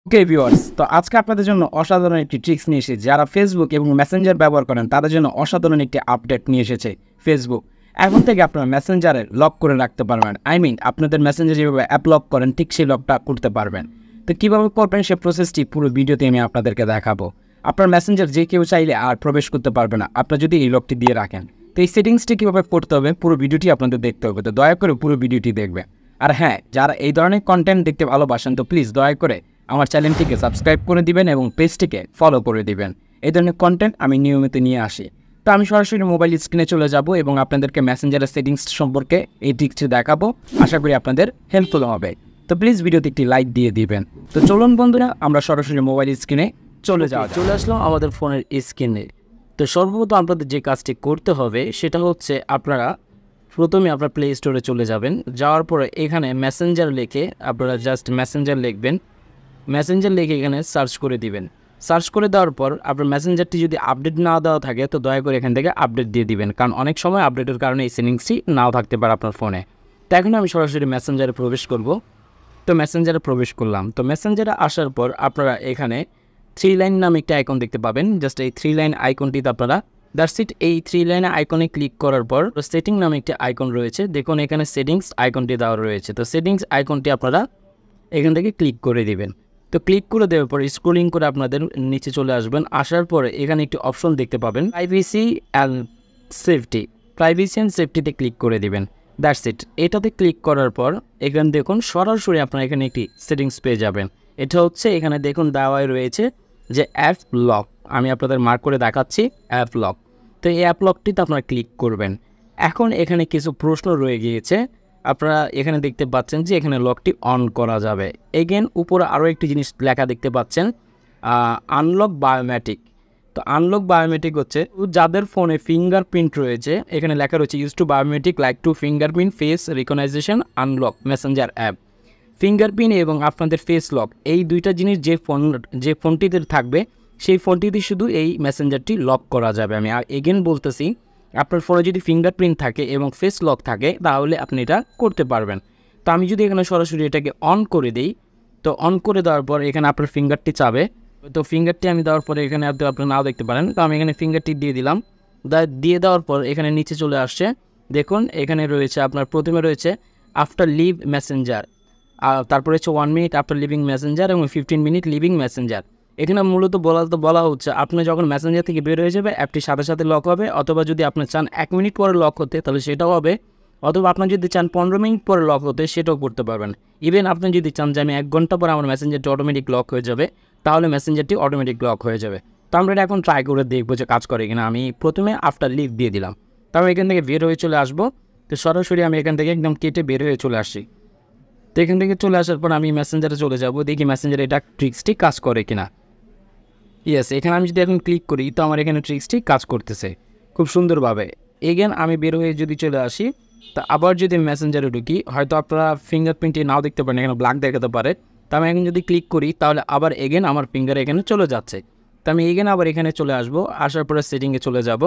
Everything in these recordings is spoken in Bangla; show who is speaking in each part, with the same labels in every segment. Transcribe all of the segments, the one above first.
Speaker 1: ওকে ভিউয়ার্স, তো আজকে আপনাদের জন্য অসাধারণ একটি ট্রিক্স নিয়ে এসেছি। যারা ফেসবুক এবং মেসেঞ্জার ব্যবহার করেন তাদের জন্য অসাধারণ একটি আপডেট নিয়ে এসেছে ফেসবুক। এখন থেকে আপনারা মেসেঞ্জারে লক করে রাখতে পারবেন। আপনাদের মেসেঞ্জার যেভাবে অ্যাপ লক করেন ঠিক সেই লকটা করতে পারবেন। তো কীভাবে করবেন সে প্রসেসটি পুরো ভিডিওতে আমি আপনাদেরকে দেখাবো। আপনার মেসেঞ্জার যে কেউ চাইলে আর প্রবেশ করতে পারবে না আপনার যদি এই লকটি দিয়ে রাখেন। তো এই সেটিংসটি কীভাবে করতে হবে পুরো ভিডিওটি আপনাদের দেখতে হবে। তো দয়া করে পুরো ভিডিওটি দেখবেন। আর হ্যাঁ, যারা এই ধরনের কন্টেন্ট দেখতে ভালোবাসেন তো প্লিজ দয়া করে আমার চ্যানেলটিকে সাবস্ক্রাইব করে দিবেন এবং পেজটিকে ফলো করে দিবেন। এই ধরনের কন্টেন্ট আমি নিয়মিত নিয়ে আসি। তো আমি সরাসরি মোবাইল স্ক্রিনে চলে যাব এবং আপনাদেরকে মেসেঞ্জারের সেটিংস সম্পর্কে এই ট্রিক্সটি দেখাবো। আশা করি আপনাদের হেল্পফুল হবে। তো প্লিজ ভিডিওতে একটি লাইক দিয়ে দিবেন। তো চলুন বন্ধুরা, আমরা সরাসরি মোবাইল স্ক্রিনে চলে আসলাম আমাদের ফোনের স্ক্রিনে। তো সর্বপ্রথম আপনাদের যে কাজটি করতে হবে সেটা হচ্ছে আপনারা প্রথমে আপনার প্লে স্টোরে চলে যাবেন। যাওয়ার পরে এখানে মেসেঞ্জার লিখে আপনারা জাস্ট মেসেঞ্জার লিখবেন। মেসেঞ্জার লিখে এখানে সার্চ করে দিবেন। সার্চ করে দেওয়ার পর আপনার মেসেঞ্জারটি যদি আপডেট না দেওয়া থাকে তো দয়া করে এখান থেকে আপডেট দিয়ে দিবেন, কারণ অনেক সময় আপডেটের কারণে এই সেটিংসটি নাও থাকতে পারে আপনার ফোনে। তো এখন আমি সরাসরি মেসেঞ্জারে প্রবেশ করব। তো মেসেঞ্জারে প্রবেশ করলাম। তো মেসেঞ্জারে আসার পর আপনারা এখানে 3 লাইন নামে একটি আইকন দেখতে পাবেন। জাস্ট এই 3 লাইন আইকনটিতে আপনারা দ্যাটস ইট, এই 3 লাইন আইকনে ক্লিক করার পর সেটিং নামে একটি আইকন রয়েছে। দেখুন এখানে সেটিংস আইকনটি দেওয়া রয়েছে। তো সেটিংস আইকনটি আপনারা এখান থেকে ক্লিক করে দিবেন। তো ক্লিক করে দেওয়ার পর স্ক্রলিং করে আপনাদের নিচে চলে আসবেন। আসার পরে এখানে একটি অপশন দেখতে পাবেন privacy and safety. Privacy and সেফটিতে ক্লিক করে দিবেন। That's it. এটাতে ক্লিক করার পর এখানে দেখুন সরাসরি আপনারা এখানে একটি সেটিংস পেয়ে যাবেন। এটা হচ্ছে এখানে দেখুন দেওয়াই রয়েছে যে অ্যাপ লক। আমি আপনাদের মার্ক করে দেখাচ্ছি অ্যাপ লক। তো এই অ্যাপ লকটিতে আপনারা ক্লিক করবেন। এখন এখানে কিছু প্রশ্ন রয়ে গিয়েছে। আপনারা এখানে দেখতে পাচ্ছেন যে এখানে লকটি অন করা যাবে। এগেন উপরে আরও একটি জিনিস লেখা দেখতে পাচ্ছেন আনলক বায়োমেট্রিক। তো আনলক বায়োমেট্রিক হচ্ছে যাদের ফোনে ফিঙ্গারপ্রিন্ট রয়েছে, এখানে লেখা রয়েছে use to biometric like to fingerprint face recognition unlock Messenger app. Fingerprint এবং আপনাদের ফেস লক এই দুইটা জিনিস যে ফোনটিতে থাকবে সেই ফোনটিতে শুধু এই মেসেঞ্জারটি লক করা যাবে। আমি এগেন বলতেছি, আপনার ফোনে যদি ফিঙ্গারপ্রিন্ট থাকে এবং ফেস লক থাকে তাহলে আপনি এটা করতে পারবেন। তো আমি যদি এখানে সরাসরি এটাকে অন করে দিই, তো অন করে দেওয়ার পর এখানে আপনার ফিঙ্গারটি চাবে। তো ফিঙ্গারটি আমি দেওয়ার পরে এখানে আপনি নাও দেখতে পারেন। তো আমি এখানে ফিঙ্গারটি দিয়ে দিলাম। দিয়ে দেওয়ার পর এখানে নিচে চলে আসছে। দেখুন এখানে রয়েছে আপনার প্রথমে রয়েছে আফটার লিভ মেসেঞ্জার, তারপরে হচ্ছে 1 মিনিট আফটার লিভিং মেসেঞ্জার এবং 15 মিনিট লিভিং মেসেঞ্জার। এখানে মূলত বলা হচ্ছে আপনি যখন মেসেঞ্জার থেকে বের হয়ে যাবে অ্যাপটি সাথে সাথে লক হবে, অথবা যদি আপনি চান 1 মিনিট পরে লক হতে তাহলে সেটাও হবে, অথবা আপনি যদি চান 15 মিনিট পরে লক হতে সেটাও করতে পারবেন। ইভেন আপনি যদি চান যে আমি 1 ঘন্টা পরে আমার মেসেঞ্জারটি অটোমেটিক লক হয়ে যাবে তাহলে মেসেঞ্জারটি অটোমেটিক লক হয়ে যাবে। তো আমরা এটা এখন ট্রাই করে দেখবো যে কাজ করে কিনা। আমি প্রথমে আফটার লিভ দিয়ে দিলাম। তারপর এখান থেকে বের হয়ে চলে আসবো। তো সরাসরি আমি এখান থেকে একদম কেটে বের হয়ে চলে আসছি। তো এখান থেকে চলে আসার পর আমি মেসেঞ্জারে চলে যাব, দেখি মেসেঞ্জারে এটা ট্রিক্সটি কাজ করে কিনা। ইয়েস, এখানে আমি যদি এখন ক্লিক করি তো আমার এখানে ট্রিক্সটি কাজ করতেছে খুব সুন্দরভাবে। এগেন আমি বের হয়ে যদি চলে আসি, তা আবার যদি মেসেঞ্জারে ঢুকি, হয়তো আপনারা ফিঙ্গারপ্রিন্টটি নাও দেখতে পারেন, এখানে ব্ল্যাক দেখাতে পারে। তো আমি এখন যদি ক্লিক করি তাহলে আবার এগেন আমার ফিঙ্গার এখানে চলে যাচ্ছে। তো আমি এগেন আবার এখানে চলে আসবো। আসার পরে সেটিংয়ে চলে যাব।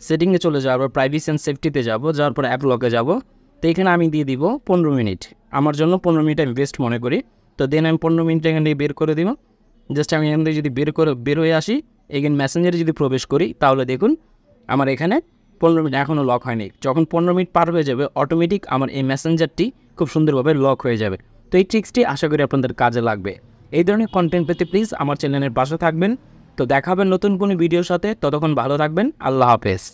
Speaker 1: সেটিংয়ে চলে যাওয়ার পর প্রাইভেসি অ্যান্ড সেফটিতে যাওয়ার পর অ্যাপ লকে যাব। তো এখানে আমি দিয়ে দিব 15 মিনিট। আমার জন্য 15 মিনিট আমি বেস্ট মনে করি। তো দেন আমি 15 মিনিট এখান থেকে বের করে দিব। জাস্ট আমি এখান থেকে যদি বের হয়ে আসি, এগেন মেসেঞ্জারে যদি প্রবেশ করি তাহলে দেখুন আমার এখানে 15 মিনিট এখনও লক হয়নি। যখন 15 মিনিট পার হয়ে যাবে অটোমেটিক আমার এই মেসেঞ্জারটি খুব সুন্দরভাবে লক হয়ে যাবে। তো এই ট্রিক্সটি আশা করি আপনাদের কাজে লাগবে। এই ধরনের কন্টেন্ট পেতে প্লিজ আমার চ্যানেলের পাশে থাকবেন। তো দেখাবেন নতুন কোনো ভিডিওর সাথে। ততক্ষণ ভালো থাকবেন। আল্লাহ হাফেজ।